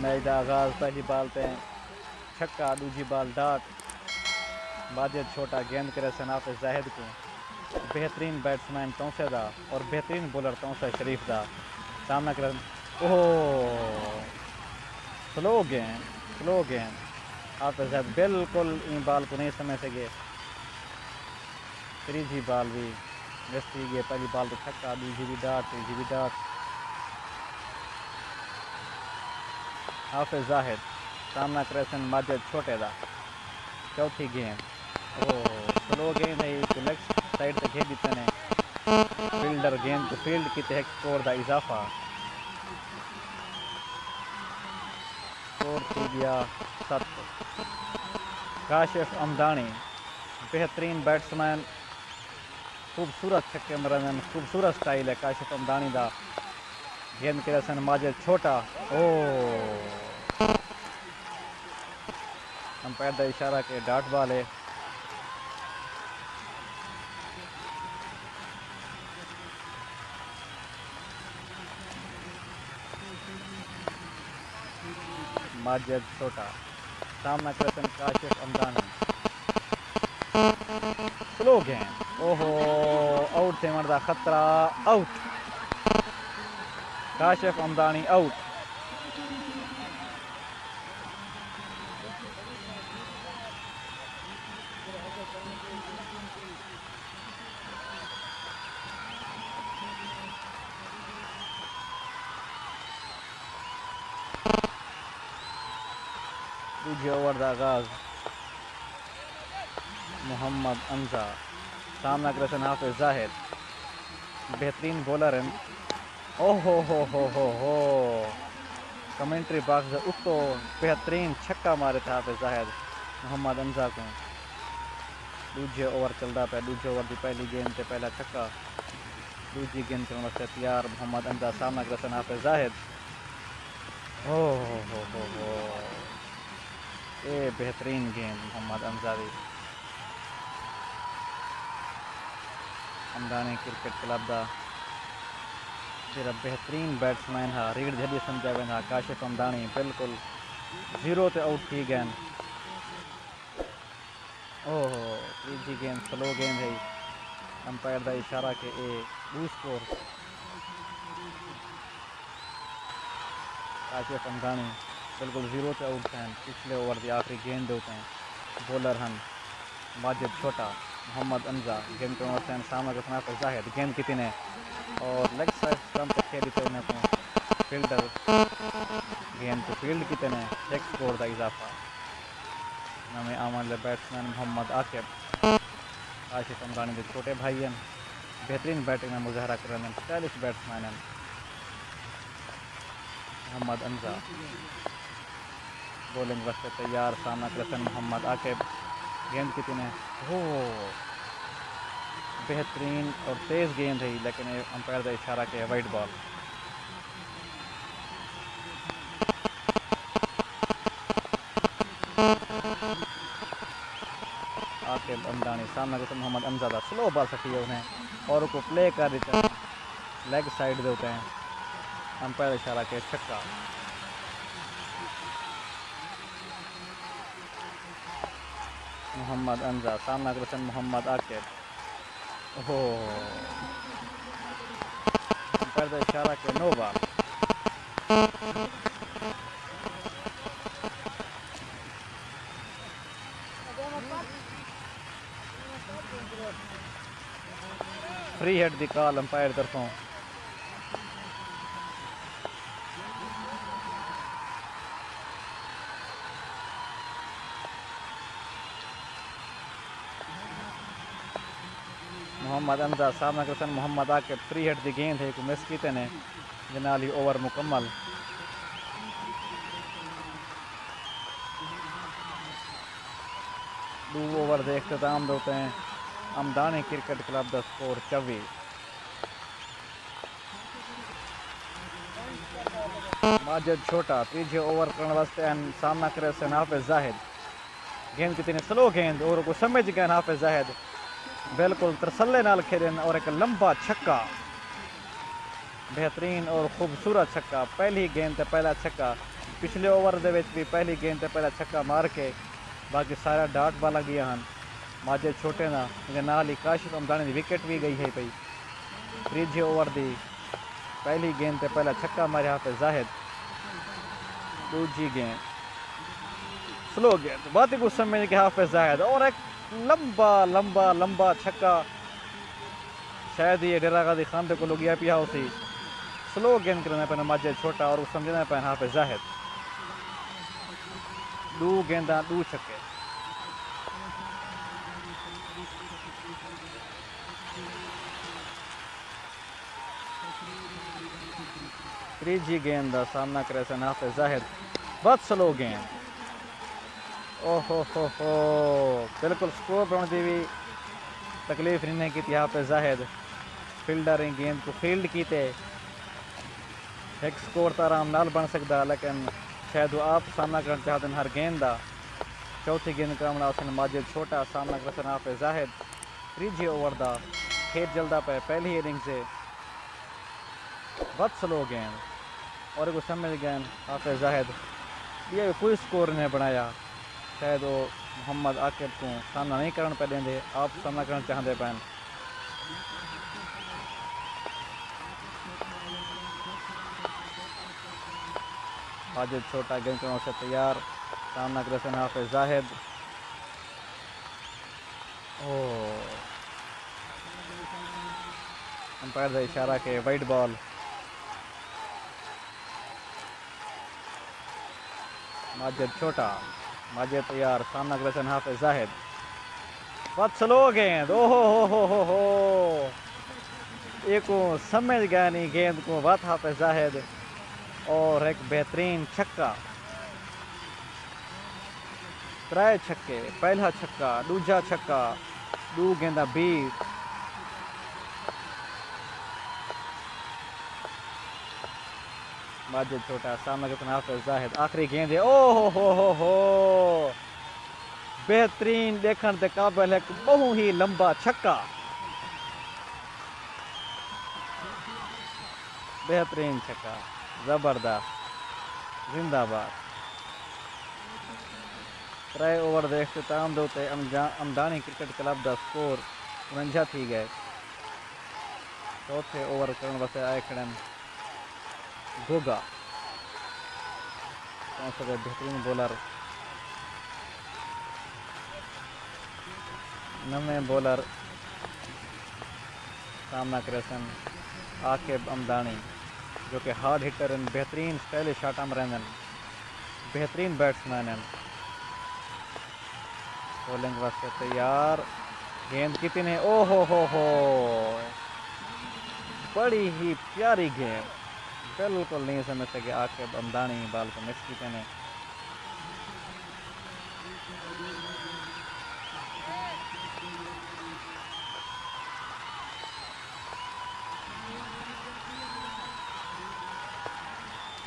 Match का आगाज पहली बाल पे छक्का, दूजी बाल डॉट। माजिद छोटा गेंद करे सन हाफिज जाहिद को। बेहतरीन बैट्समैन तौसे दा और बेहतरीन बॉलर तौसा शरीफ दा सामना कर। ओह स्लो गेंद हाफिज जाहिद बिल्कुल इन बाल को नहीं समझ सके। तीजी बाल भी मिस थी गई। पहली बाल तो छक्का, दूजी भी डॉट, तीजी भी डॉट। हाफिज जाहिद सामना करे सन माजिद छोटे दा। चौथी गेंद स्लो गेंद है तो लेग साइड तक खेल देते हैं। फील्डर गेंद को फील्ड की तहक स्कोर का इजाफा। स्कोर थी गया 7। काशिफ अमदानी बेहतरीन बैट्समैन, खूबसूरत छक्के मरन, खूबसूरत स्टाइल है काशिफ अमदानी का। गेंद के सन माजिद छोटा। अंपायर का इशारा के डॉट बॉल है। माजिद छोटा सामना करसन काशिफ अमदानी। स्लो गेंद आउट थे मरदा खतरा। Out Kashif Amdani out. दूजे ओवर का आगाज। मोहम्मद अंजा सामना करसन हाफिज जाहिद। बेहतरीन बॉलर हैं। हो कमेंट्री बॉक्स उत्तो बेहतरीन छक्का मारे थे हाफिज जाहिद मोहम्मद अंजा को। दूजे ओवर चलता पे। दूजे ओवर की पहली गेंद से पहला छक्का, दूजी गेंद करने वास्ते तैयार मोहम्मद अंजा सामना करसन हाफिज जाहिद। हो ये बेहतरीन गेंद मोहम्मद अंजारी। अमदानी क्रिकेट क्लब का फिर बेहतरीन बैट्समैन है। रीड जल्दी समझा वा काशिफ अमदानी बिल्कुल 0 ते आउट थी गेंद। तीजी गेंद स्लो गेंद है। अंपायर का इशारा के ए बू स्कोर। काशिफ अमदानी बिल्कुल 0 ते आउट हैं। पिछले ओवर की आखिरी गेंद होते हैं। बॉलर हैं माजिद छोटा, मोहम्मद अंजा। गेंद के वास्ते सामना के हाफिज जाहिद। गेंद कितनी ने और लेग साइड स्टंप पे खेली थे उन्हें को। फील्डर गेंद को फील्ड कितने ने एक स्कोर का इजाफा। नवे आमल बैट्समैन मोहम्मद आकिब काशिफ अमदानी के छोटे भाई हैं। बेहतरीन बैटिंग में मुजाहरा कर रहे हैं। स्टाइलिश बैट्समैन हैं मोहम्मद अंजा। बॉलिंग वास्ते तैयार सामना करसन मोहम्मद आकिब। गेंद कितनी है बेहतरीन और तेज गेंद है लेकिन अंपायर का इशारा के वाइड बॉल। आकिब अमदानी सामना करसन मोहम्मद अंजा। स्लो बॉल सटी है उन्हें और को प्ले कर देते हैं। लेग साइड दे होते हैं। अंपायर इशारा के छक्का। मोहम्मद अंजा सामना करसन मोहम्मद आकिब। अंपायर का इशारा के नो बॉल। फ्री हिट दी कॉल अंपायर तरफों। मोहम्मद अंजा सामना करसन मोहम्मद आकिब। फ्री हिट दी गेंद है को मिस कीते ने जनाली ओवर मुकम्मल। दो ओवर के अख्ताम होते हैं। अमदानी क्रिकेट क्लब का स्कोर 24। माजिद छोटा तीजे ओवर करने वास्ते सामना करे सन हाफिज जाहिद। गेंद कितनी स्लो गेंद और को समझ गए हाफिज जाहिद। बिल्कुल तरसले नाल खेलन और एक लंबा छक्का। बेहतरीन और खूबसूरत छक्का। पहली गेंद पे पहला छक्का। पिछले ओवर दे विच भी पहली गेंद ते पहला छक्का मार के बाकी सारा डाट बाला गया हैं माजिद छोटे ना नाल ही काशिफ अमदानी की विकेट भी गई है पई। तीजे ओवर की पहली गेंद ते पहला छक्का मारे हाफिज जाहिद। दूजी गेंद स्लो गेंद बात ही कुछ समझ के हाफिज जाहिद और एक लंबा लंबा लंबा छक्का शायद ये डेरा गाजी खान को लुगिया पिया उसी स्लो गेंद करना पैना माजिद छोटा और समझना पैना हाफिज जाहिद। दो गेंदा दो छक्के। तीजी गेंद का सामना करे सन हाफिज जाहिद। बहुत स्लो गेंद ओहो हो बिल्कुल स्कोर बनाने की भी तकलीफ नहीं की थी हाफिज जाहिद। फील्डर ने गेंद को फील्ड की थे एक स्कोर तो आराम नाल बन सकता लेकिन शायद वो आप सामना करना चाहते हैं हर गेंद का। चौथी गेंद का हमला हुसैन माजिद छोटा सामना कर सन हाफिज जाहिद। तीजे ओवर का खेत चलता पे पहली इनिंग से बहुत स्लो गेंद और एक समझ गेंद हाफिज जाहिद। ये कोई स्कोर नहीं बनाया शायद वो मोहम्मद आकिब को सामना नहीं करना पे देंगे आप सामना करना चाहते पैन। माजिद छोटा गेंद करने से तैयार सामना कर सन हाफिज जाहिद। अंपायर का इशारा के वाइट बॉल। माजिद छोटा माजिद तैयार सामना कर सन हाफिज जाहिद। बहुत स्लो गेंद ओहो हो एक समझ गया नहीं गेंद को बात हाफिज जाहिद और एक बेहतरीन छक्का। त्रै छक्के पहला छक्का दूजा छक्का दो गेंदा बीट। माजिद छोटा सामना करता हाफिज जाहिद। आखिरी गेंद है ओहो हो बेहतरीन देखने के काबिल है बहु ही लंबा छक्का। बेहतरीन छक्का जबरदस्त जिंदाबाद। त्रै ओवर के अख्ताम के अमदानी क्रिकेट क्लब का स्कोर 49 थी गए। चौथे ओवर करने वास्ते आए खड़े गोगा बेहतरीन बॉलर नवे बॉलर सामना करे सन आकिब अमदानी जो कि हार्ड हिटर हैं बेहतरीन स्टाइलिश शाटा मारन बेहतरीन बैट्समैन हैं। बॉलिंग वास्ते तैयार गेंद कितने ओहो हो बड़ी ही प्यारी गेंद बिल्कुल नहीं समझ सके आकिब अमदानी बाल को मिस की ने।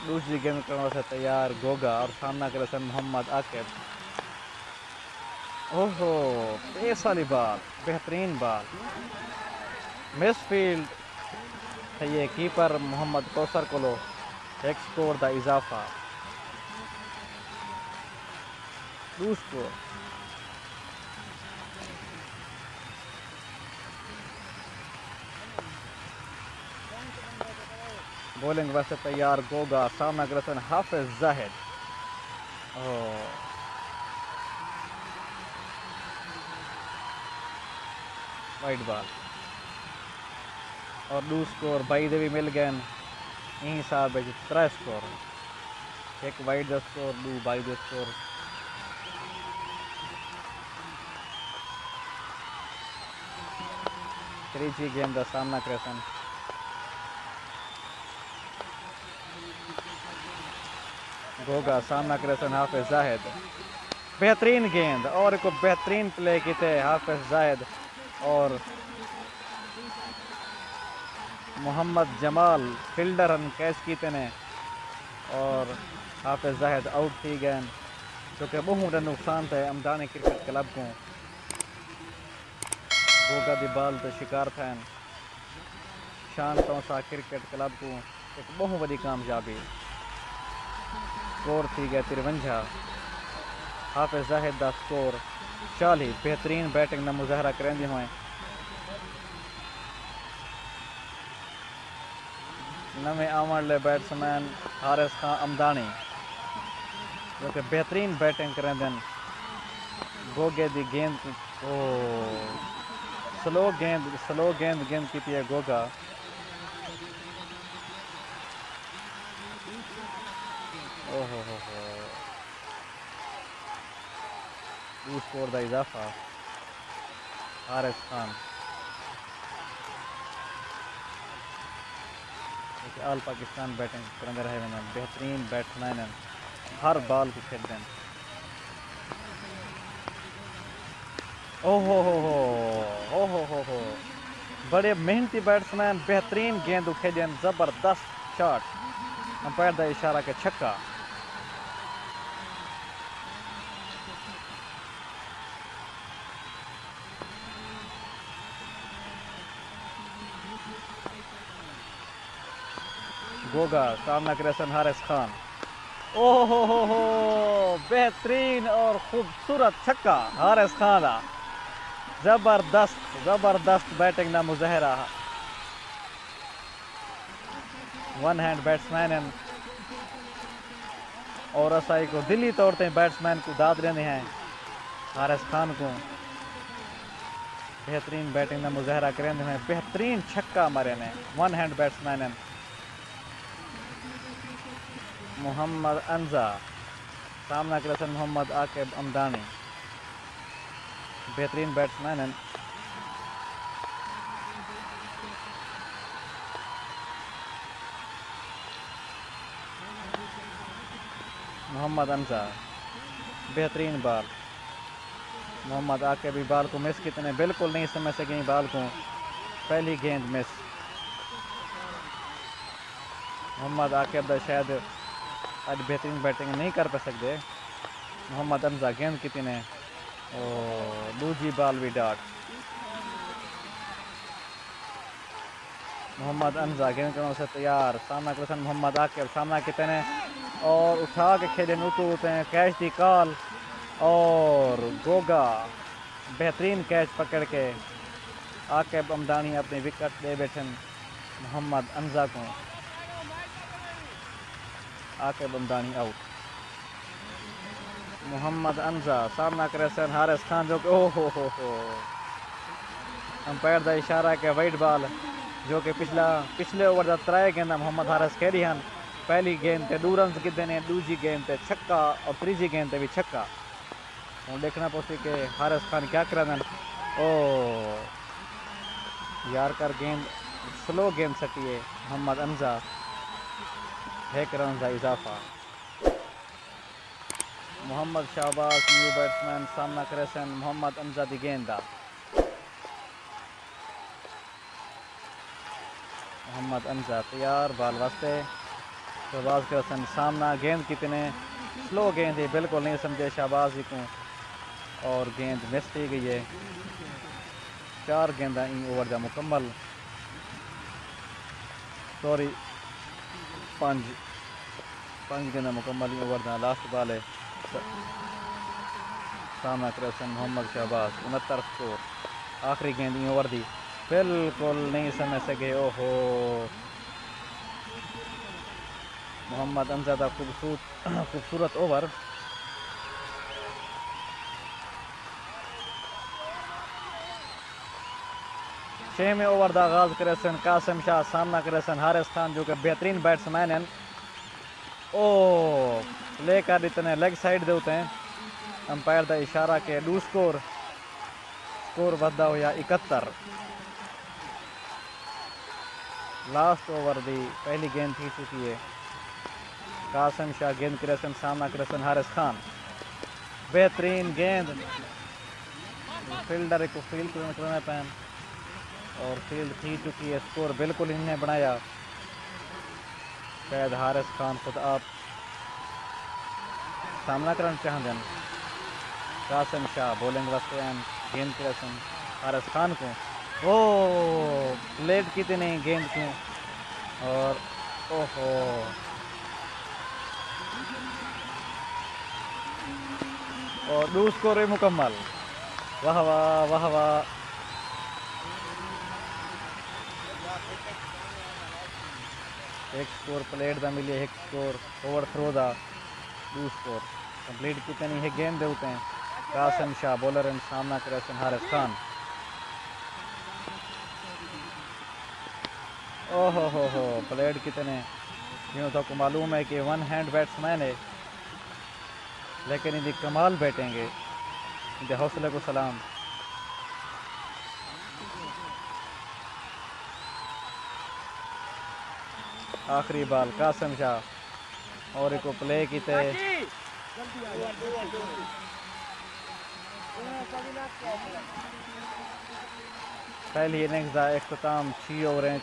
दूसरी गेंद करने से तैयार गोगा और सामना करे सन मोहम्मद आकिब। ओहो पेस वाली बाल बेहतरीन बाल मिस फील्ड है ये कीपर मोहम्मद कौसर को लो एक स्कोर का इजाफा दो स्कोर। बॉलिंग वैसे तैयार गोगा सामना कर हाफिज जाहिद। वाइट बॉल और दो स्कोर बाई दे भी मिल गए यही हिसाब है 3 स्कोर एक वाइट का स्कोर दो बाई का स्कोर। तीसरी गेंद का सामना करे सन गोगा सामना करे सन हाफिज जाहिद। बेहतरीन गेंद और एक बेहतरीन प्ले किए हाफिज जाहिद और मोहम्मद जमाल फील्डर कैच किए ने और हाफिज जाहिद आउट थी गए जो कि बहुत नुकसान थे अमदानी क्रिकेट क्लब को। गोगा दी बाल तो शिकार थे शान तौसा क्रिकेट क्लब को एक बहुत बड़ी कामयाबी। स्कोर थी गया 53। हाफिज़ ज़ाहिद का स्कोर 40। बेहतरीन बैटिंग का मुजाहरा करेंदे हुए नवे आवन वाले बैट्समैन हारिस खान अमदानी जो कि बेहतरीन बैटिंग करेंदे गोगे दी गेंद ओ स्लो गेंद की है गोगा ओहो हो स्कोर का इजाफा हारिस खान आल पाकिस्तान बैटिंग करते रहे वे बेहतरीन बैट्समैन हर बॉल को खेलते हैं ओहो बड़े मेहनती बैट्समैन बेहतरीन गेंद खेलन जबरदस्त शॉट अंपायर का इशारा के छक्का गोगा सामना करेसन हारिस खान ओहो हो बेहतरीन और खूबसूरत छक्का हारिस खान जबरदस्त बैटिंग का मुजाहरा वन हैंड बैट्समैन और असाई को दिली तौर पर बैट्समैन को दाद देने हैं हारिस खान को बेहतरीन बैटिंग का मुजाहरा करेंगे हैं बेहतरीन छक्का मारे ने वन हैंड बैट्समैन मोहम्मद अंजा सामना करेसन मोहम्मद आकिब अमदानी बेहतरीन बैट्समैन मोहम्मद अंजा बेहतरीन बॉल मोहम्मद आकिब भी बॉल को मिस कितने बिल्कुल नहीं समझ सके बॉल को पहली गेंद मिस मोहम्मद आकिब दा शायद आज बेहतरीन बैटिंग नहीं कर पा सकते मोहम्मद अंजा गेंद कितने दूजी बॉल भी डॉट मोहम्मद अंजा गेंद करने से तैयार सामना कर मोहम्मद आकिब सामना कितने और उठा के खेले उतरते हैं कैच दी कॉल और गोगा बेहतरीन कैच पकड़ के आकिब अमदानी अपनी विकेट दे बैठे मोहम्मद अंजा को आकिब अमदानी आउट मोहम्मद अंजा सामना करे सन हारिस खान जो कि ओहो हो अंपायर का इशारा के वाइट बॉल जो कि पिछले ओवर का 3 गेंदा मोहम्मद हारिस खेली हैं पहली गेंद पे 2 रन कितने ने दूजी गेंद पे छक्का और तीसरी गेंद पे भी छक्का और देखना पड़ती कि हारिस खान क्या कर ओ यार कर गेंद स्लो गेंद सटी है मोहम्मद अंजा 1 रन का इजाफा मोहम्मद शाहबाज न्यू बैट्समैन सामना करे सन मोहम्मद अंजा की गेंद मोहम्मद अंजा तैयार बॉल वास्ते शहबाज के सन सामना गेंद कितने स्लो गेंद है बिल्कुल नहीं समझे शहबाज जी को और गेंद मिस की गई है 4 गेंदा इन ओवर का मुकम्मल सॉरी 5 गेंदा मुकम्मल इन ओवर का लास्ट बॉल है सामना करे सन मोहम्मद शहबाज 69 स्कोर आखिरी गेंद इन ओवर दी बिल्कुल नहीं समझ सके ओहो मोहम्मद अंजा का खूबसूरत ओवर छेवें ओवर का आगाज करे सन कासिम शाह सामना करे सन हारिस खान जो कि बेहतरीन बैट्समैन हैं ओ लेकर इतने लेग साइड दे होते हैं अंपायर का इशारा के डू स्कोर बढ़ा हुआ 71 लास्ट ओवर की पहली गेंद थी चुकी है कासिम शाह गेंद करेसन सामना करेसन हारिस खान बेहतरीन गेंद फील्डर को फील्ड करना पैन और फील्ड थी चुकी है स्कोर बिल्कुल इन्हें बनाया शायद हारिस खान खुद आप सामना करना चाहते हैं कासिम शाह बॉलिंग वास्ते गेंद करेसन हारिस खान को ओ लेट कितने गेंद को और ओहो और दो स्कोर मुकम्मल। वाह वाह वाह वाह। एक स्कोर प्लेट का मिले, एक स्कोर ओवर थ्रो का, दो स्कोर कंप्लीट कितने नहीं है गेंद देते हैं। कासिम शाह बॉलर सामना करे हारिस खान। ओहो हो प्लेट कितने जो तो मालूम है कि वन हैंड बैट्समैन है, लेकिन इनकी कमाल बैठेंगे, इनके हौसले को सलाम। आखिरी बाल कासिम शाह और एक प्ले किते पहली इनिंग्स का अख्ताम 6 ओवरें